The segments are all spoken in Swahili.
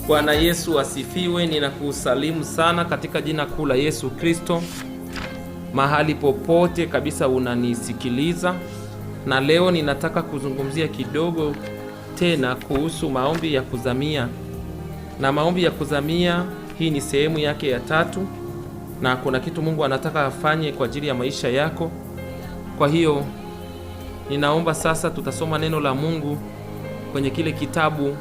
Bwana Yesu asifiwe. Ninakusalimu sana katika jina kuu la Yesu Kristo, mahali popote kabisa unanisikiliza. Na leo ninataka kuzungumzia kidogo tena kuhusu maombi ya kuzamia. Na maombi ya kuzamia hii ni sehemu yake ya 3, na kuna kitu Mungu anataka afanye kwa ajili ya maisha yako. Kwa hiyo ninaomba sasa tutasoma neno la Mungu kwenye kile kitabu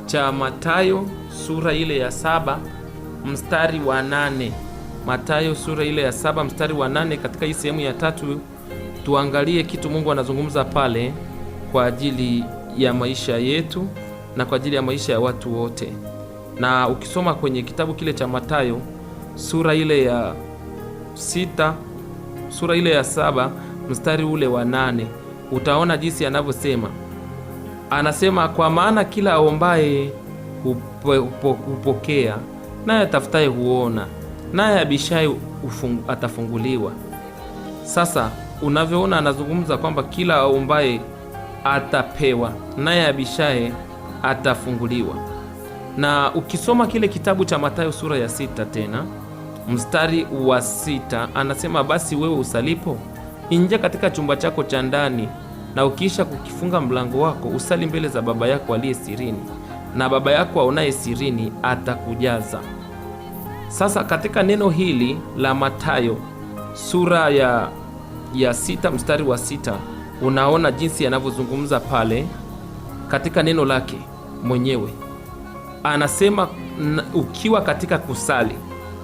cha Mathayo sura ile ya 7 mstari wa 8. Mathayo sura ile ya 7 mstari wa 8. Katika hii sehemu ya 3 tuangalie kitu Mungu anazungumza pale kwa ajili ya maisha yetu na kwa ajili ya maisha ya watu wote. Na ukisoma kwenye kitabu kile cha Mathayo sura ile ya 6 sura ile ya 7 mstari ule wa 8, utaona jinsi anavyosema. Anasema, kwa maana kila aombaye hupokea, naye atafutaye huona, naye abishaye atafunguliwa. Sasa unavyoona anazungumza kwamba kila aombaye atapewa, naye abishaye atafunguliwa. Na ukisoma kile kitabu cha Mathayo sura ya 6 tena mstari wa 6, anasema, basi wewe usalipo, ingia katika chumba chako cha ndani, na ukiisha kukifunga mlango wako, usali mbele za Baba yako aliye sirini, na Baba yako aonaye sirini atakujaza. Sasa katika neno hili la Mathayo sura ya 6 mstari wa 6, unaona jinsi anavyozungumza pale katika neno lake mwenyewe. Anasema ukiwa katika kusali,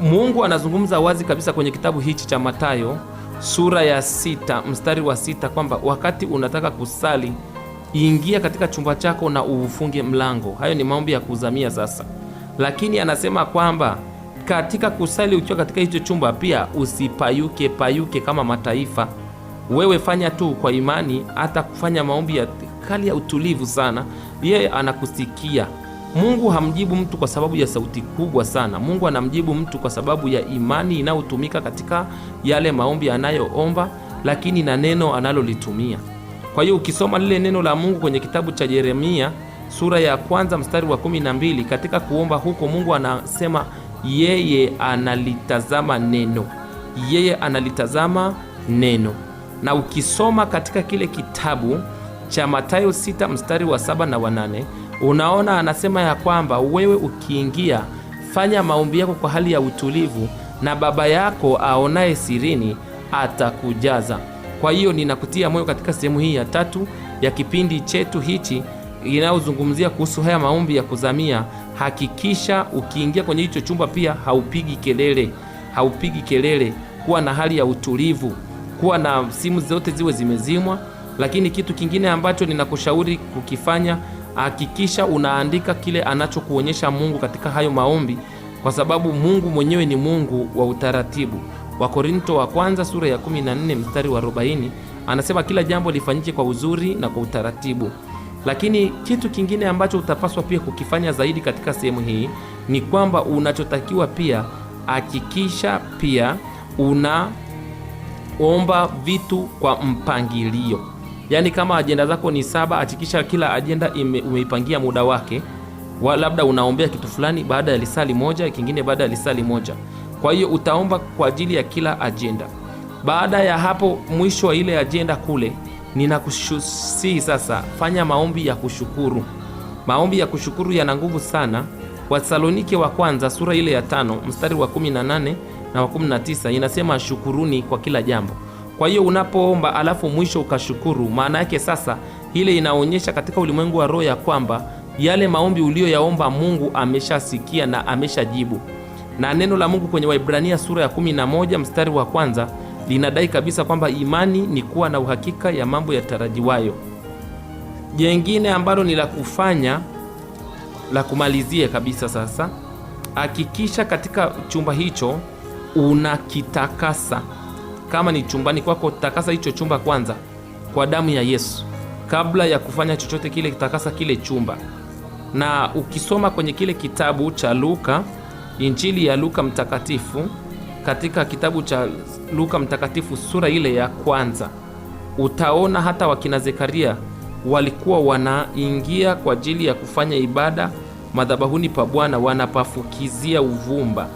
Mungu anazungumza wazi kabisa kwenye kitabu hichi cha Mathayo sura ya 6 mstari wa 6 kwamba wakati unataka kusali, ingia katika chumba chako na ufunge mlango. Hayo ni maombi ya kuzamia sasa. Lakini anasema kwamba katika kusali ukiwa katika hicho chumba pia usipayuke kama mataifa. Wewe fanya tu kwa imani, hata kufanya maombi ya hali ya utulivu sana. Yeye anakusikia. Mungu hamjibu mtu kwa sababu ya sauti kubwa sana. Mungu anamjibu mtu kwa sababu ya imani inayotumika katika yale maombi anayoomba, lakini na neno analolitumia. Kwa hiyo ukisoma lile neno la Mungu kwenye kitabu cha Yeremia sura ya 1 mstari wa 12, katika kuomba huko Mungu anasema yeye analitazama neno. Yeye analitazama neno. Na ukisoma katika kile kitabu cha Mathayo 6 mstari wa 7 na wa 8, unaona anasema ya kwamba wewe ukiingia, fanya maombi yako kwa hali ya utulivu, na Baba yako aonaye sirini atakujaza. Kwa hiyo ninakutia moyo katika sehemu hii ya 3 ya kipindi chetu hichi inayozungumzia kuhusu haya maombi ya kuzamia. Hakikisha ukiingia kwenye hicho chumba pia haupigi kelele. Kuwa na hali ya utulivu, kuwa na simu zote ziwe zimezimwa. Lakini kitu kingine ambacho ninakushauri kukifanya, hakikisha unaandika kile anachokuonyesha Mungu katika hayo maombi, kwa sababu Mungu mwenyewe ni Mungu wa utaratibu. Wakorintho wa kwanza sura ya 14 mstari wa 40 anasema kila jambo lifanyike kwa uzuri na kwa utaratibu. Lakini kitu kingine ambacho utapaswa pia kukifanya zaidi katika sehemu hii ni kwamba unachotakiwa pia, hakikisha pia unaomba vitu kwa mpangilio. Yaani kama ajenda zako ni 7, hakikisha kila ajenda umeipangia muda wake. Labda unaombea kitu fulani baada ya lisali moja, kingine baada ya lisali moja. Kwa hiyo utaomba kwa ajili ya kila ajenda. Baada ya hapo, mwisho wa ile ajenda kule, ninakusihi sasa fanya maombi ya kushukuru. Maombi ya kushukuru yana nguvu sana. Wasalonike wa kwanza sura ile ya 5 mstari wa 18 na wa 19 inasema shukuruni kwa kila jambo. Kwa hiyo unapoomba alafu mwisho ukashukuru, maana yake sasa ile inaonyesha katika ulimwengu wa roho ya kwamba yale maombi uliyoyaomba Mungu ameshasikia na ameshajibu. Na neno la Mungu kwenye Waebrania sura ya 11 mstari wa 1 linadai kabisa kwamba imani ni kuwa na uhakika ya mambo yatarajiwayo. Jengine ambalo ni la kufanya, la kumalizie kabisa sasa, hakikisha katika chumba hicho unakitakasa. Kama ni chumbani kwako, takasa hicho chumba kwanza kwa damu ya Yesu. Kabla ya kufanya chochote kile, takasa kile chumba. Na ukisoma kwenye kile kitabu cha Luka, Injili ya Luka mtakatifu, katika kitabu cha Luka mtakatifu sura ile ya 1, utaona hata wakina Zekaria walikuwa wanaingia kwa ajili ya kufanya ibada madhabahuni pa Bwana wanapafukizia uvumba.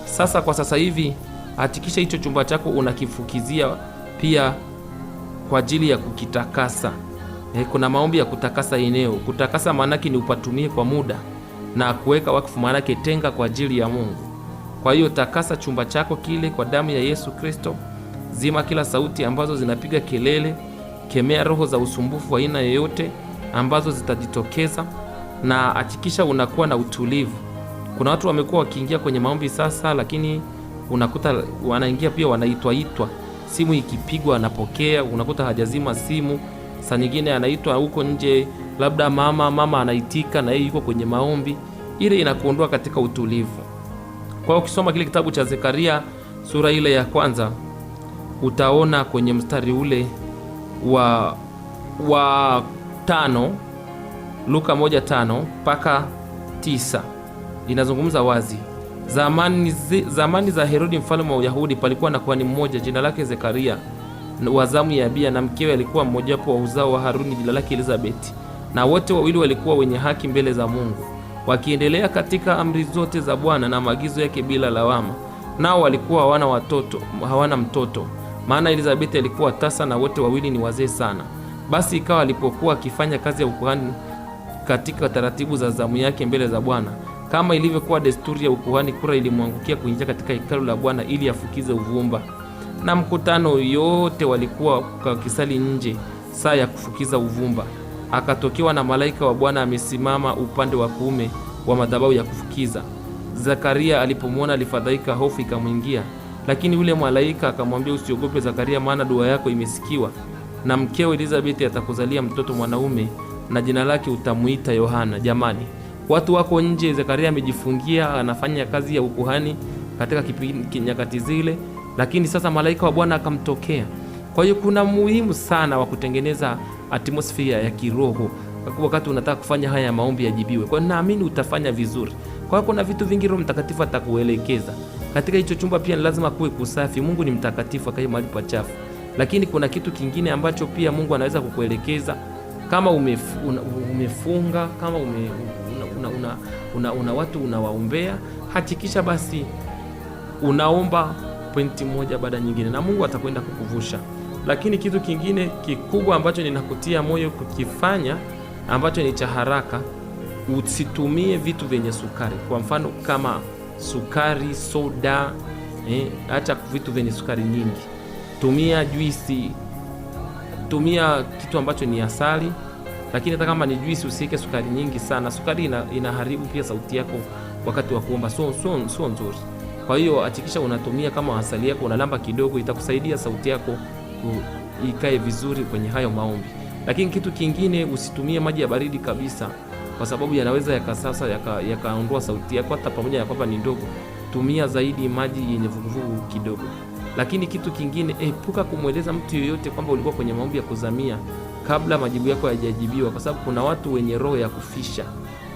Sasa kwa sasa hivi hakikisha hicho chumba chako unakifukizia pia kwa ajili ya kukitakasa. Kuna maombi ya kutakasa eneo. Kutakasa maanake ni upatumie kwa muda, na kuweka wakfu maanake tenga kwa ajili ya Mungu. Kwa hiyo takasa chumba chako kile kwa damu ya Yesu Kristo. Zima kila sauti ambazo zinapiga kelele. Kemea roho za usumbufu wa aina yoyote ambazo zitajitokeza, na hakikisha unakuwa na utulivu. Kuna watu wamekuwa wakiingia kwenye maombi sasa, lakini unakuta wanaingia pia wanaitwa, simu ikipigwa anapokea, unakuta hajazima simu. Saa nyingine anaitwa huko nje, labda mama anaitika na yeye yuko kwenye maombi. Ile inakuondoa katika utulivu. Kwa hiyo ukisoma kile kitabu cha Zekaria sura ile ya kwanza, utaona kwenye mstari ule wa 5, Luka 1:5 mpaka 9 inazungumza wazi. Zamani za Herodi mfalme wa Uyahudi, palikuwa na kuhani mmoja jina lake Zekaria wa zamu ya Abia, na mkewe alikuwa mmojawapo wa uzao wa Haruni jina lake Elizabeti, na wote wawili walikuwa wenye haki mbele za Mungu, wakiendelea katika amri zote za Bwana na maagizo yake bila lawama. Nao walikuwa hawana mtoto, maana Elizabeti alikuwa tasa na wote wawili ni wazee sana. Basi ikawa alipokuwa akifanya kazi ya ukuhani katika taratibu za zamu yake mbele za Bwana, kama ilivyokuwa desturi ya ukuhani, kura ilimwangukia kuingia katika hekalu la Bwana ili afukize uvumba. Na mkutano yote walikuwa wakisali nje saa ya kufukiza uvumba. Akatokewa na malaika wa Bwana amesimama upande wa kuume wa madhabahu ya kufukiza. Zakaria alipomwona alifadhaika, hofu ikamwingia. Lakini yule malaika akamwambia, usiogope Zakaria, maana dua yako imesikiwa, na mkeo Elizabeti atakuzalia mtoto mwanaume, na jina lake utamuita Yohana. Jamani, watu wako nje, Zakaria amejifungia, anafanya kazi ya ukuhani katika nyakati zile, lakini sasa malaika wa Bwana akamtokea. Kwa hiyo kuna muhimu sana wa kutengeneza atmosphere ya kiroho wakati unataka kufanya haya maombi yajibiwe. Kwa hiyo naamini utafanya vizuri. Kwa hiyo kuna vitu vingi Roho Mtakatifu atakuelekeza. Katika hicho chumba pia lazima kuwe kusafi. Mungu ni mtakatifu, akae mahali pachafu. Lakini kuna kitu kingine ambacho pia Mungu anaweza kukuelekeza. Kama umefunga, kama una watu unawaombea, hakikisha basi unaomba pointi moja baada nyingine, na Mungu atakwenda kukuvusha. Lakini kitu kingine kikubwa ambacho ninakutia moyo kukifanya, ambacho ni cha haraka, usitumie vitu vyenye sukari. Kwa mfano kama sukari, soda, acha vitu vyenye sukari nyingi. Tumia juisi, tumia kitu ambacho ni asali. Lakini hata kama ni juisi usiweke sukari nyingi sana. Sukari inaharibu pia sauti yako wakati wa kuomba, so nzuri. Kwa hiyo hakikisha unatumia kama asali yako, unalamba kidogo, itakusaidia sauti yako ikae vizuri kwenye hayo maombi. Lakini kitu kingine, usitumie maji ya baridi kabisa, kwa sababu yanaweza yakaondoa sauti yako, hata pamoja na kwamba ni ndogo. Tumia zaidi maji yenye vuguvugu kidogo. Lakini kitu kingine, epuka kumweleza mtu yoyote kwamba ulikuwa kwenye maombi ya kuzamia kabla majibu yako hayajajibiwa, kwa sababu kuna watu wenye roho ya kufisha.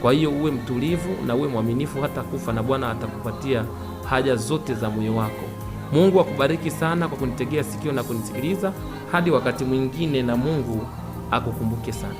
Kwa hiyo uwe mtulivu na uwe mwaminifu hata kufa, na Bwana atakupatia haja zote za moyo wako. Mungu akubariki sana kwa kunitegea sikio na kunisikiliza. Hadi wakati mwingine, na Mungu akukumbuke sana.